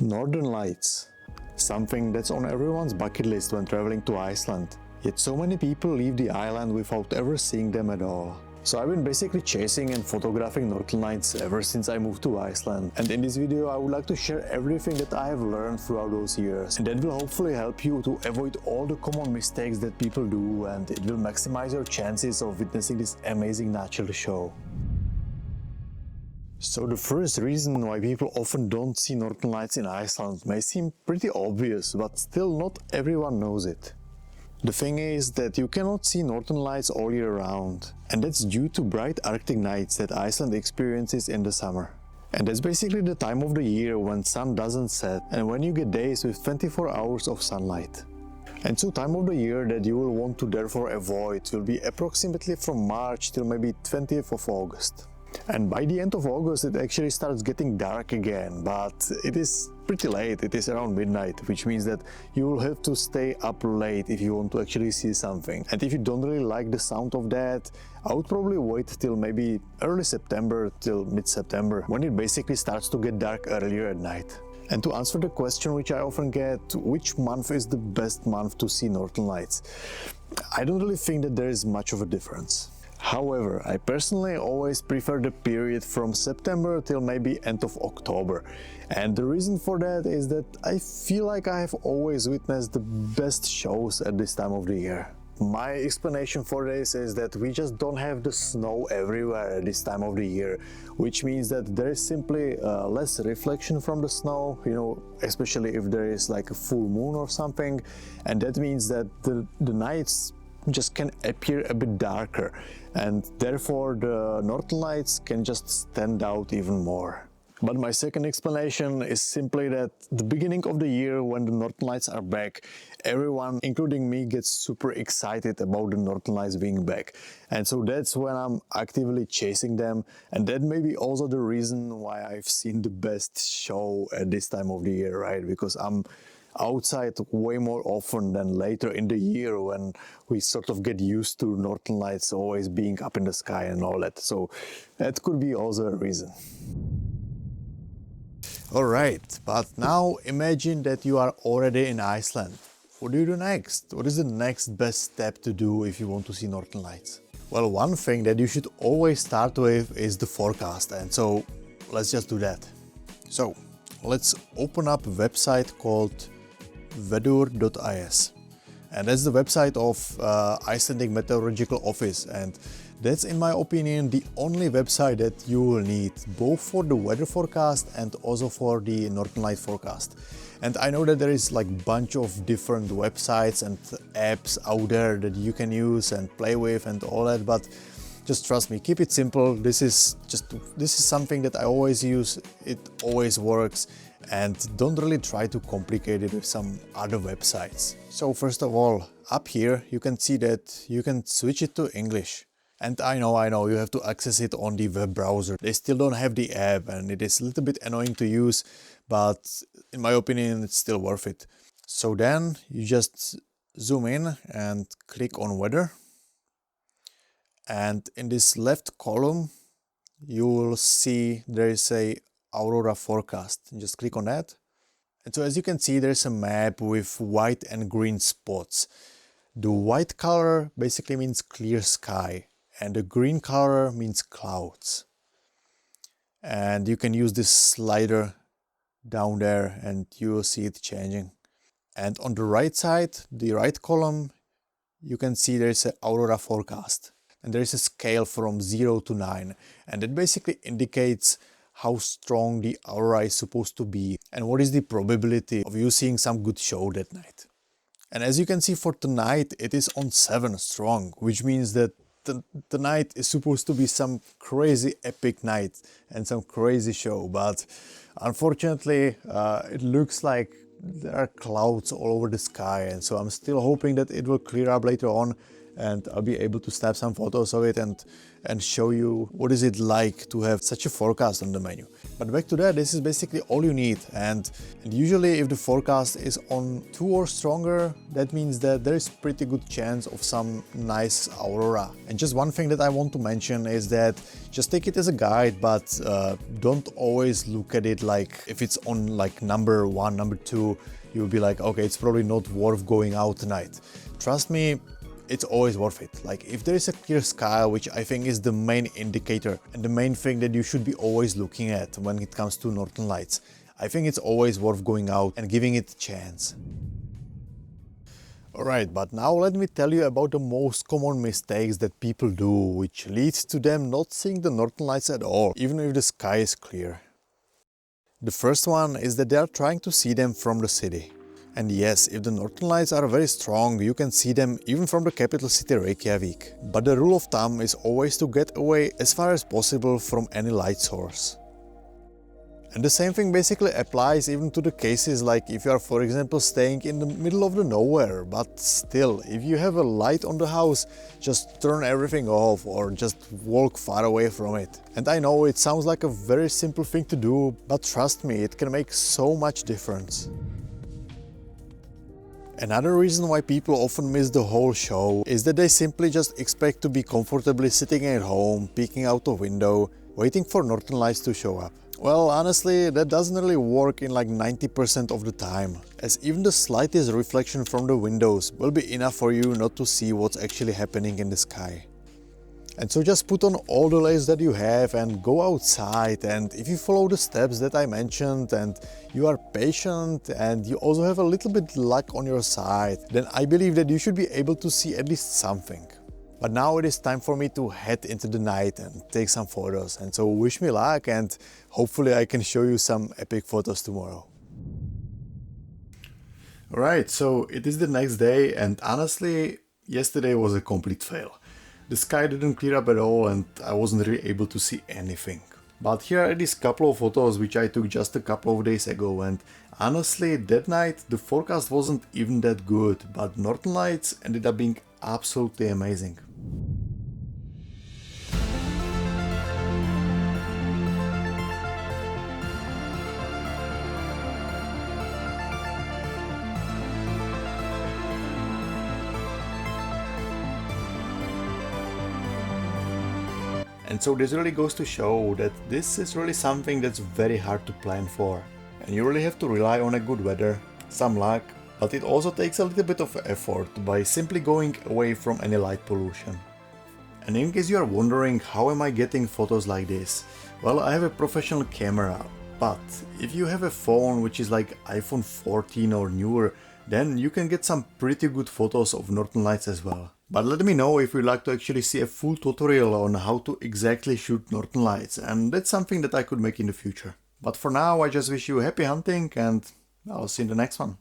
Northern Lights. Something that's on everyone's bucket list when traveling to Iceland. Yet so many people leave the island without ever seeing them at all. So I've been basically chasing and photographing Northern Lights ever since I moved to Iceland. And in this video I would like to share everything that I have learned throughout those years. And that will hopefully help you to avoid all the common mistakes that people do, and it will maximize your chances of witnessing this amazing natural show. So the first reason why people often don't see Northern Lights in Iceland may seem pretty obvious, but still not everyone knows it. The thing is that you cannot see Northern Lights all year round, and that's due to bright Arctic nights that Iceland experiences in the summer. And that's basically the time of the year when sun doesn't set and when you get days with 24 hours of sunlight. And so time of the year that you will want to therefore avoid will be approximately from March till maybe 20th of August. And by the end of August it actually starts getting dark again, but it is pretty late, it is around midnight, which means that you will have to stay up late if you want to actually see something. And if you don't really like the sound of that, I would probably wait till maybe early September till mid-September, when it basically starts to get dark earlier at night. And to answer the question which I often get, which month is the best month to see Northern Lights? I don't really think that there is much of a difference. However, I personally always prefer the period from September till maybe end of October. And the reason for that is that I feel like I have always witnessed the best shows at this time of the year. My explanation for this is that we just don't have the snow everywhere at this time of the year, which means that there is simply less reflection from the snow, especially if there is like a full moon or something, and that means that the nights just can appear a bit darker, and therefore the Northern Lights can just stand out even more. But my second explanation is simply that the beginning of the year, when the Northern Lights are back, everyone, including me, gets super excited about the Northern Lights being back. And so that's when I'm actively chasing them, and that may be also the reason why I've seen the best show at this time of the year, right? Because I'm outside way more often than later in the year, when we sort of get used to Northern Lights always being up in the sky and all that. So that could be also a reason. Alright, but now imagine that you are already in Iceland. What do you do next? What is the next best step to do if you want to see Northern Lights? Well, one thing that you should always start with is the forecast, and so let's just do that. So let's open up a website called weather.is, and that's the website of Icelandic Meteorological Office, and that's, in my opinion, the only website that you will need, both for the weather forecast and also for the Northern Light forecast. And I know that there is like a bunch of different websites and apps out there that you can use and play with and all that, but just trust me, keep it simple. This is something that I always use, it always works, and don't really try to complicate it with some other websites. So first of all, up here you can see that you can switch it to English. And I know you have to access it on the web browser. They still don't have the app, and it is a little bit annoying to use, but in my opinion it's still worth it. So then you just zoom in and click on weather. And in this left column, you will see there is a Aurora Forecast. Just click on that. And so as you can see, there's a map with white and green spots. The white color basically means clear sky, and the green color means clouds. And you can use this slider down there and you will see it changing. And on the right side, the right column, you can see there's an Aurora Forecast. And there is a scale from 0 to 9, and that basically indicates how strong the aurora is supposed to be and what is the probability of you seeing some good show that night. And as you can see, for tonight it is on 7 strong, which means that the night is supposed to be some crazy epic night and some crazy show, but unfortunately it looks like there are clouds all over the sky, and so I'm still hoping that it will clear up later on. and I'll be able to snap some photos of it and show you what is it like to have such a forecast on the menu. But back to that, this is basically all you need, and usually if the forecast is on 2 or stronger, that means that there is pretty good chance of some nice aurora. And just one thing that I want to mention is that just take it as a guide, but don't always look at it like if it's on like number 1, number 2, you'll be like, okay, it's probably not worth going out tonight. Trust me, it's always worth it. Like if there is a clear sky, which I think is the main indicator and the main thing that you should be always looking at when it comes to northern lights, I think it's always worth going out and giving it a chance. Alright, but now let me tell you about the most common mistakes that people do, which leads to them not seeing the northern lights at all, even if the sky is clear. The first one is that they are trying to see them from the city. And yes, if the northern lights are very strong, you can see them even from the capital city Reykjavik. But the rule of thumb is always to get away as far as possible from any light source. And the same thing basically applies even to the cases like if you are, for example, staying in the middle of the nowhere, but still, if you have a light on the house, just turn everything off or just walk far away from it. And I know it sounds like a very simple thing to do, but trust me, it can make so much difference. Another reason why people often miss the whole show is that they simply just expect to be comfortably sitting at home, peeking out the window, waiting for northern lights to show up. Well, honestly, that doesn't really work in like 90% of the time, as even the slightest reflection from the windows will be enough for you not to see what's actually happening in the sky. And so just put on all the layers that you have and go outside, and if you follow the steps that I mentioned and you are patient and you also have a little bit luck on your side, then I believe that you should be able to see at least something. But now it is time for me to head into the night and take some photos, and so wish me luck and hopefully I can show you some epic photos tomorrow. Alright, so it is the next day, and honestly, yesterday was a complete fail. The sky didn't clear up at all and I wasn't really able to see anything. But here are these couple of photos which I took just a couple of days ago, and honestly that night the forecast wasn't even that good, but northern lights ended up being absolutely amazing. And so this really goes to show that this is really something that's very hard to plan for. And you really have to rely on a good weather, some luck, but it also takes a little bit of effort by simply going away from any light pollution. And in case you are wondering how am I getting photos like this, well, I have a professional camera, but if you have a phone which is like iPhone 14 or newer, then you can get some pretty good photos of northern lights as well. But let me know if you'd like to actually see a full tutorial on how to exactly shoot northern lights, and that's something that I could make in the future. But for now, I just wish you happy hunting and I'll see you in the next one.